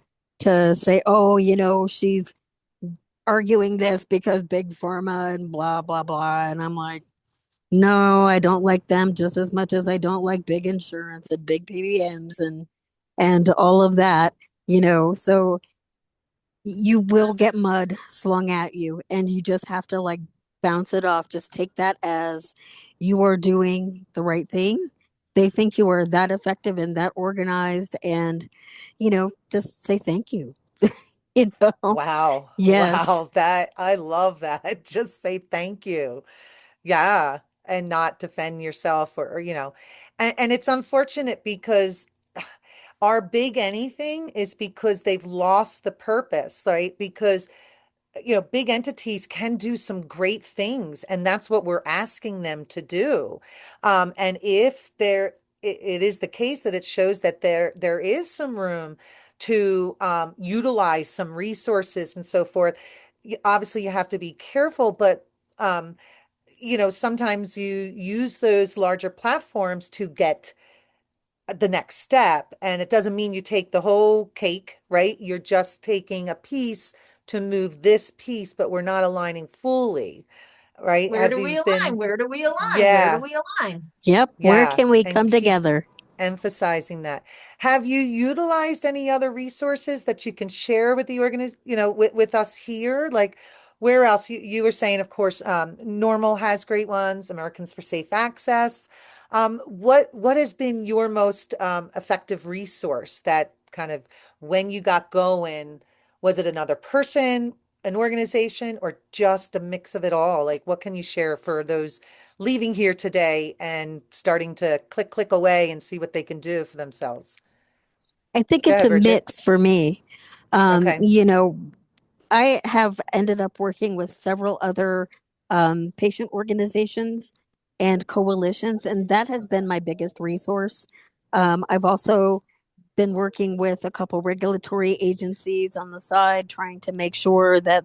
say, oh, she's arguing this because big pharma and blah blah blah. And I'm like, no, I don't like them just as much as I don't like big insurance and big PBMs and all of that. So you will get mud slung at you, and you just have to like bounce it off. Just take that as you are doing the right thing. They think you are that effective and that organized, and just say thank you. you know Wow. yes. Wow. That I love that. Just say thank you. Yeah. And not defend yourself and it's unfortunate because our big anything is because they've lost the purpose, right? Because big entities can do some great things, and that's what we're asking them to do. And if it is the case that it shows that there is some room to utilize some resources and so forth. Obviously, you have to be careful, but um, sometimes you use those larger platforms to get the next step. And it doesn't mean you take the whole cake, right? You're just taking a piece to move this piece, but we're not aligning fully, right? Where Have do we you align? been, Where do we align? Where do yeah, we align? Yep, where yeah, can we and come keep together? emphasizing that. Have you utilized any other resources that you can share with the with us here? Like where else? You were saying, of course, Normal has great ones, Americans for Safe Access. What has been your most effective resource that kind of when you got going, was it another person, an organization, or just a mix of it all? Like what can you share for those leaving here today and starting to click away and see what they can do for themselves? I think Go it's ahead, a Bridget. mix for me. um Okay. you know I have ended up working with several other patient organizations and coalitions, and that has been my biggest resource. I've also been working with a couple regulatory agencies on the side, trying to make sure that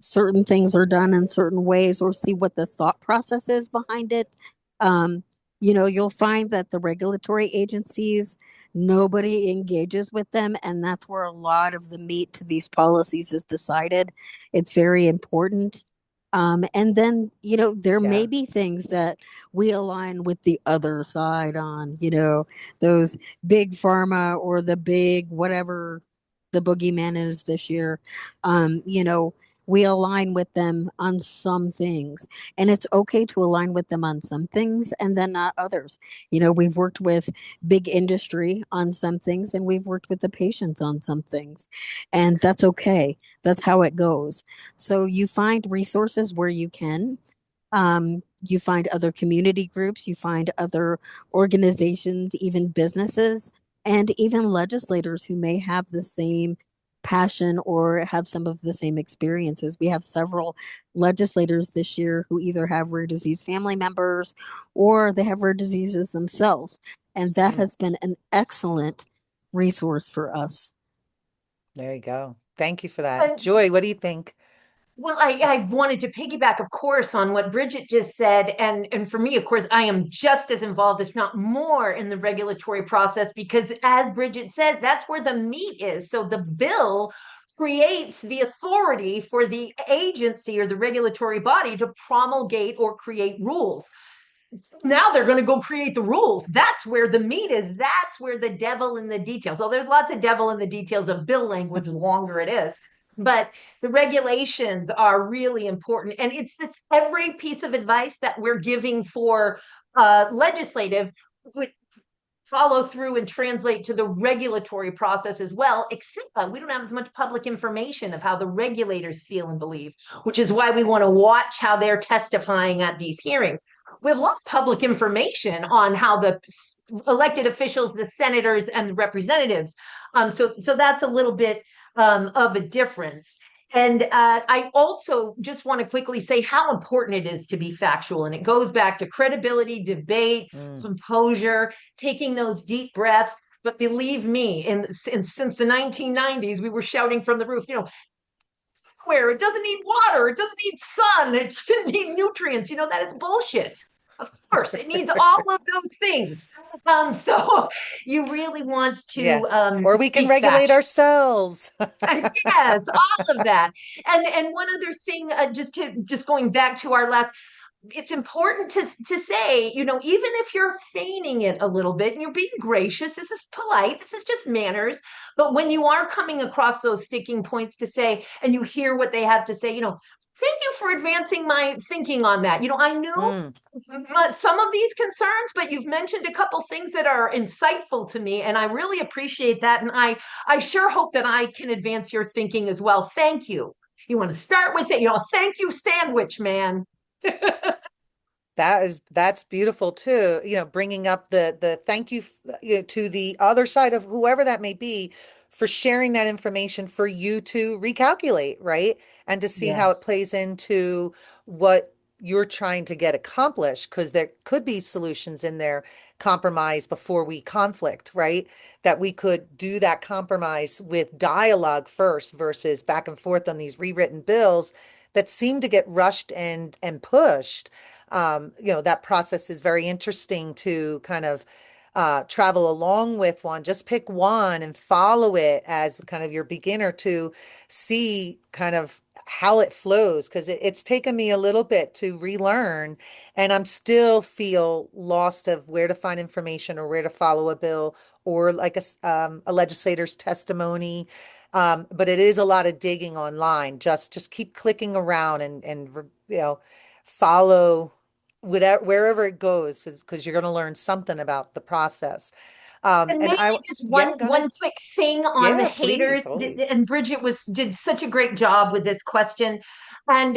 certain things are done in certain ways or see what the thought process is behind it. Um, you'll find that the regulatory agencies, nobody engages with them, and that's where a lot of the meat to these policies is decided. It's very important. And then, there may Yeah. be things that we align with the other side on, those big pharma or the big whatever the boogeyman is this year. We align with them on some things, and it's okay to align with them on some things and then not others. We've worked with big industry on some things, and we've worked with the patients on some things, and that's okay. That's how it goes. So you find resources where you can. You find other community groups, you find other organizations, even businesses, and even legislators who may have the same passion or have some of the same experiences. We have several legislators this year who either have rare disease family members or they have rare diseases themselves. And that Mm, has been an excellent resource for us. there you go. Thank you for that. And Joy, what do you think? well, I wanted to piggyback, of course, on what Bridget just said. And for me, of course, I am just as involved, if not more, in the regulatory process because, as Bridget says, that's where the meat is. So the bill creates the authority for the agency or the regulatory body to promulgate or create rules. Now they're going to go create the rules. That's where the meat is. That's where the devil in the details. So there's lots of devil in the details of bill language, the longer it is. But the regulations are really important. And it's this every piece of advice that we're giving for legislative would follow through and translate to the regulatory process as well, except we don't have as much public information of how the regulators feel and believe, which is why we want to watch how they're testifying at these hearings. We have a lot of public information on how the elected officials, the senators, and the representatives. So that's a little bit of a difference. And I also just want to quickly say how important it is to be factual. And it goes back to credibility, debate, Mm. composure, taking those deep breaths. But believe me, since the 1990s, we were shouting from the roof, where it doesn't need water, it doesn't need sun, it doesn't need nutrients. That is bullshit. Of course, it needs all of those things. So you really want Yeah. to Or we can stay regulate factual. ourselves. Yes, all of that. And one other thing, just going back to our last, it's important to say, even if you're feigning it a little bit and you're being gracious, this is polite, this is just manners. But when you are coming across those sticking points to say, and you hear what they have to say, thank you for advancing my thinking on that. I knew Mm. some of these concerns, but you've mentioned a couple things that are insightful to me, and I really appreciate that. And I sure hope that I can advance your thinking as well. Thank you. You want to start with it, thank you, sandwich man. That's beautiful too. Bringing up the thank you, to the other side of whoever that may be for sharing that information for you to recalculate, right? And to see how it Yes. plays into what you're trying to get accomplished, because there could be solutions in there, compromise before we conflict, right? That we could do that compromise with dialogue first versus back and forth on these rewritten bills that seem to get rushed and pushed. That process is very interesting to kind of travel along with one. Just pick one and follow it as kind of your beginner to see kind of how it flows. Because it's taken me a little bit to relearn, and I'm still feel lost of where to find information or where to follow a bill or like a legislator's testimony. But it is a lot of digging online. Just keep clicking around and follow whatever wherever it goes, because you're going to learn something about the process. And And maybe I, just yeah, one go ahead. one quick thing on the Yeah, please, haters. always. And Bridget did such a great job with this question. And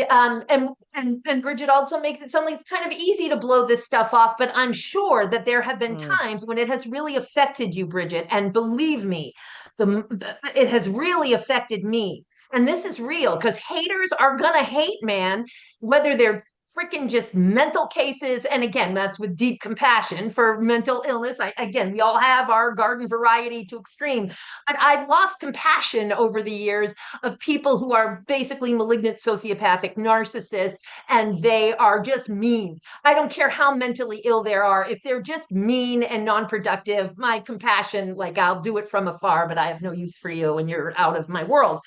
Bridget also makes it sound like it's kind of easy to blow this stuff off, but I'm sure that there have been Mm, times when it has really affected you, Bridget. And believe me, it has really affected me. And this is real because haters are gonna hate, man, whether they're freaking just mental cases. And again, that's with deep compassion for mental illness. Again, we all have our garden variety to extreme, but I've lost compassion over the years of people who are basically malignant sociopathic narcissists, and they are just mean. I don't care how mentally ill they are. If they're just mean and non-productive, my compassion, like I'll do it from afar, but I have no use for you and you're out of my world.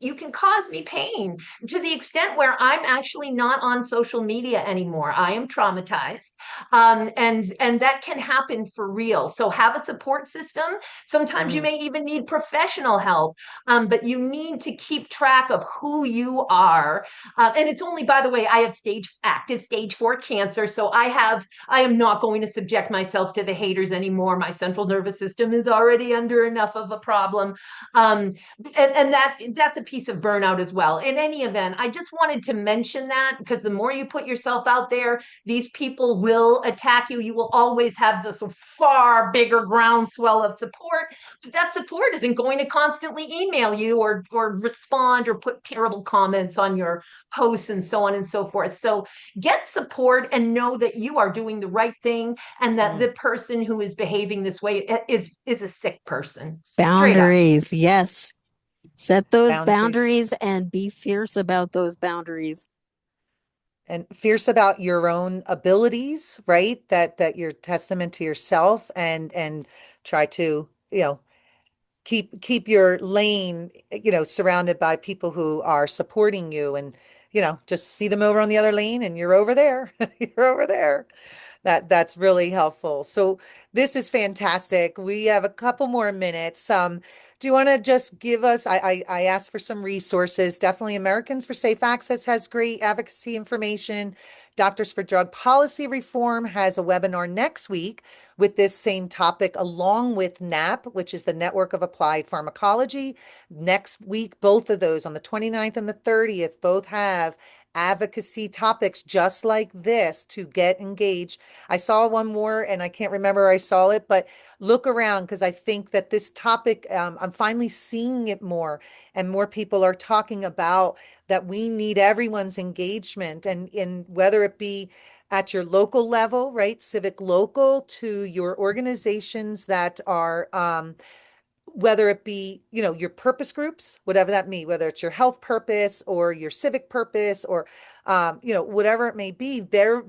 You can cause me pain to the extent where I'm actually not on social media anymore. I am traumatized, and that can happen for real. So have a support system. Sometimes you mm, may even need professional help, but you need to keep track of who you are. And it's only, by the way, I have active stage 4 cancer, so I am not going to subject myself to the haters anymore. My central nervous system is already under enough of a problem. And that's a piece of burnout as well. In any event, I just wanted to mention that because the more you put yourself out there, these people will attack you. You will always have this far bigger groundswell of support, but that support isn't going to constantly email you or respond or put terrible comments on your posts and so on and so forth. So get support and know that you are doing the right thing and that Mm. the person who is behaving this way is a sick person. Straight up. Boundaries, yes. Set those Boundaries. boundaries and be fierce about those boundaries. And fierce about your own abilities, right? That you're testament to yourself and try to, keep your lane, surrounded by people who are supporting you and, just see them over on the other lane and you're over there. You're over there. That's really helpful. So this is fantastic. We have a couple more minutes. Do you want to just give us, I asked for some resources. Definitely Americans for Safe Access has great advocacy information. Doctors for Drug Policy Reform has a webinar next week with this same topic, along with NAP, which is the Network of Applied Pharmacology. Next week, both of those on the 29th and the 30th, both have advocacy topics just like this to get engaged. I saw one more and I can't remember where I saw it, but look around because I think that this topic, I'm finally seeing it more and more people are talking about that we need everyone's engagement and in whether it be at your local level, right? Civic local to your organizations that are whether it be, your purpose groups, whatever that means, whether it's your health purpose or your civic purpose or, whatever it may be, they're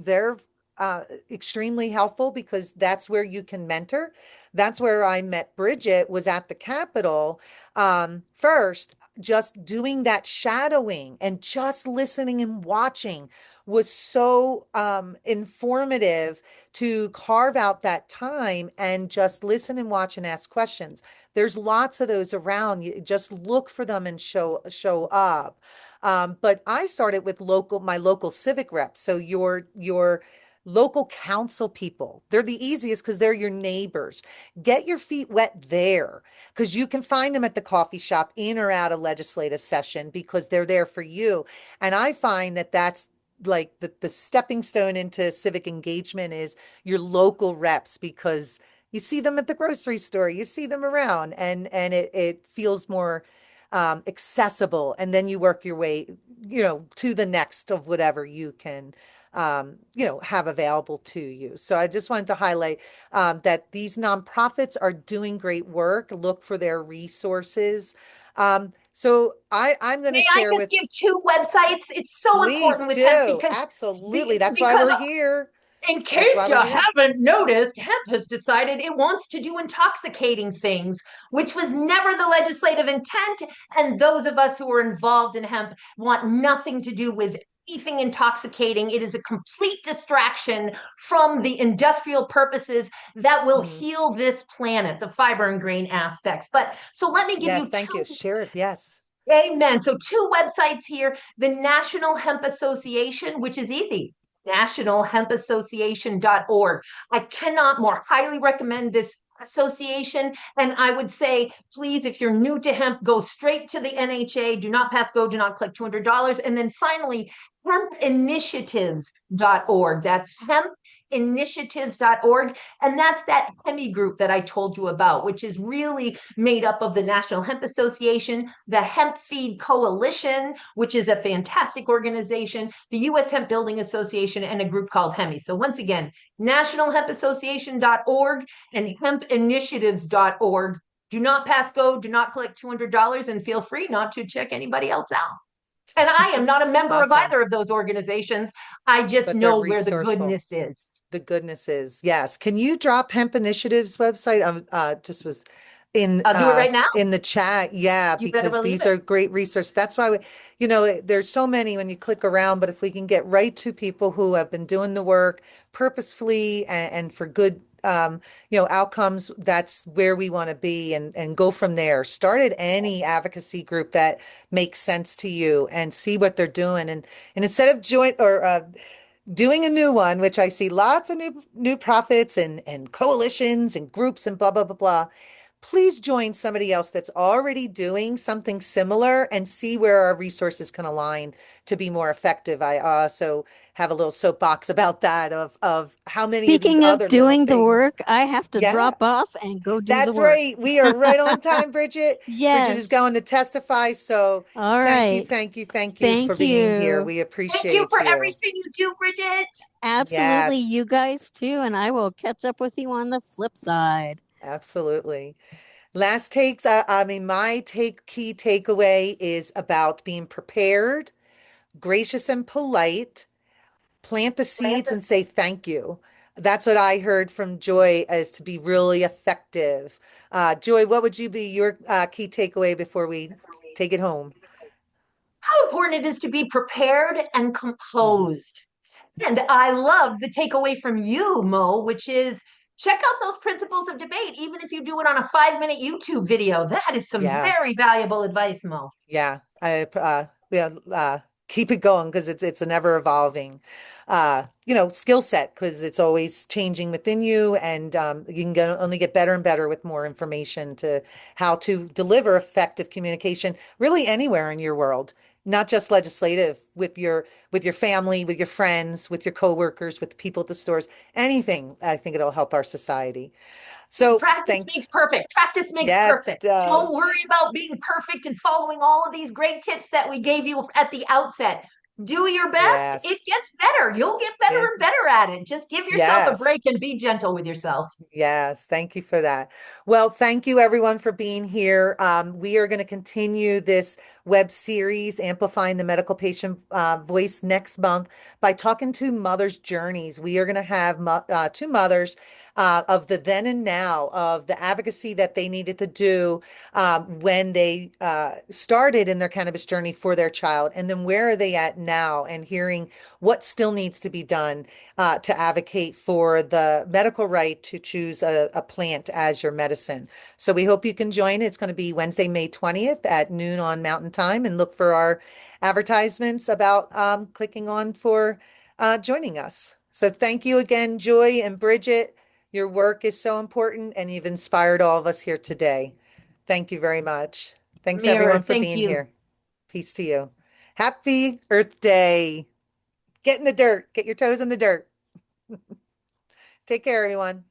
extremely helpful because that's where you can mentor. That's where I met Bridget was at the Capitol. First, just doing that shadowing and just listening and watching was so informative to carve out that time and just listen and watch and ask questions. There's lots of those around. You just look for them and show up. But I started with my local civic reps. So your local council people, they're the easiest because they're your neighbors. Get your feet wet there because you can find them at the coffee shop in or out of legislative session because they're there for you. And I find that that's like the stepping stone into civic engagement is your local reps because you see them at the grocery store, you see them around, and it feels more accessible. And then you work your way, to the next of whatever you can, have available to you. So I just wanted to highlight that these nonprofits are doing great work. Look for their resources. So I'm going to May I share just with, give two websites? It's so please important with hemp do. because Absolutely. That's why because we're here. in That's why case you we're here. haven't noticed, hemp has decided it wants to do intoxicating things, which was never the legislative intent. And those of us who are involved in hemp want nothing to do with anything intoxicating. It is a complete distraction from the industrial purposes that will Mhm. heal this planet, the fiber and grain aspects. But so let me give Yes, you thank you. two. Share it. Yes. Amen. So, two websites here: the National Hemp Association, which is easy, nationalhempassociation.org. I cannot more highly recommend this association. And I would say, please, if you're new to hemp, go straight to the NHA. Do not pass go, do not collect $200. And then finally, hempinitiatives.org. That's hempinitiatives.org. And that's that HEMI group that I told you about, which is really made up of the National Hemp Association, the Hemp Feed Coalition, which is a fantastic organization, the U.S. Hemp Building Association, and a group called HEMI. So once again, nationalhempassociation.org and hempinitiatives.org. Do not pass go, do not collect $200, and feel free not to check anybody else out. And I am not a member of Awesome. either of those organizations. I just But they're know where the resourceful. goodness is. The goodness is, yes. Can you drop Hemp Initiative's website? Just was I'll do it right now. in the chat. Yeah, You better because believe these it. are great resources. That's why there's so many when you click around, but if we can get right to people who have been doing the work purposefully and for good outcomes, that's where we want to be and go from there. Start at any advocacy group that makes sense to you and see what they're doing. And instead of joint or doing a new one, which I see lots of new profits and coalitions and groups and blah blah blah blah. please join somebody else that's already doing something similar and see where our resources can align to be more effective. I also have a little soapbox about that of how many of these Speaking of other little doing the things. work, I have to Yeah, drop off and go do the that's work. right. We are right on time, Bridget. Bridget is Yes. going to testify. So All thank you, right. thank you, thank you for Thank being here. you. We Thank you appreciate for you. everything you do, Bridget. Absolutely. Yes, You guys too. And I will catch up with you on the flip side. absolutely. Last takes, I mean, my key takeaway is about being prepared, gracious and polite, plant the seeds and say thank you. That's what I heard from Joy as to be really effective. Joy, what would you be your key takeaway before we take it home? How important it is to be prepared and Mhm. composed. And I love the takeaway from you, Mo, which is check out those principles of debate, even if you do it on a 5 minute YouTube video. That is some Yeah. very valuable advice, Mo. Yeah, yeah, keep it going because it's an ever evolving, skill set because it's always changing within you, and you can only get better and better with more information to how to deliver effective communication, really anywhere in your world, not just legislative with your family, with your friends, with your coworkers, with the people at the stores, anything. I think it'll help our society. So Practice thanks. makes perfect. Practice makes Yeah, it perfect. Don't does. worry about being perfect and following all of these great tips that we gave you at the outset. Do your best. It Yes. gets better. You'll get better Yeah. and better at it. Just give yourself a Yes. break and be gentle with yourself. Yes, thank you for that. Well, thank you everyone for being here. We are going to continue this web series, Amplifying the Medical Patient Voice, next month by talking to mothers' journeys. We are going to have two mothers of the then and now, of the advocacy that they needed to do when they started in their cannabis journey for their child, and then where are they at now, and hearing what still needs to be done to advocate for the medical right to choose a plant as your medicine. So we hope you can join. It's going to be Wednesday, May 20th at noon on Mountain Time, and look for our advertisements about clicking on for joining us. So thank you again, Joy and Bridget. Your work is so important, and you've inspired all of us here today. Thank you very much. Thanks Mira, everyone for thank being you. here. Peace to you. Happy Earth Day. Get in the dirt. Get your toes in the dirt. Take care, everyone.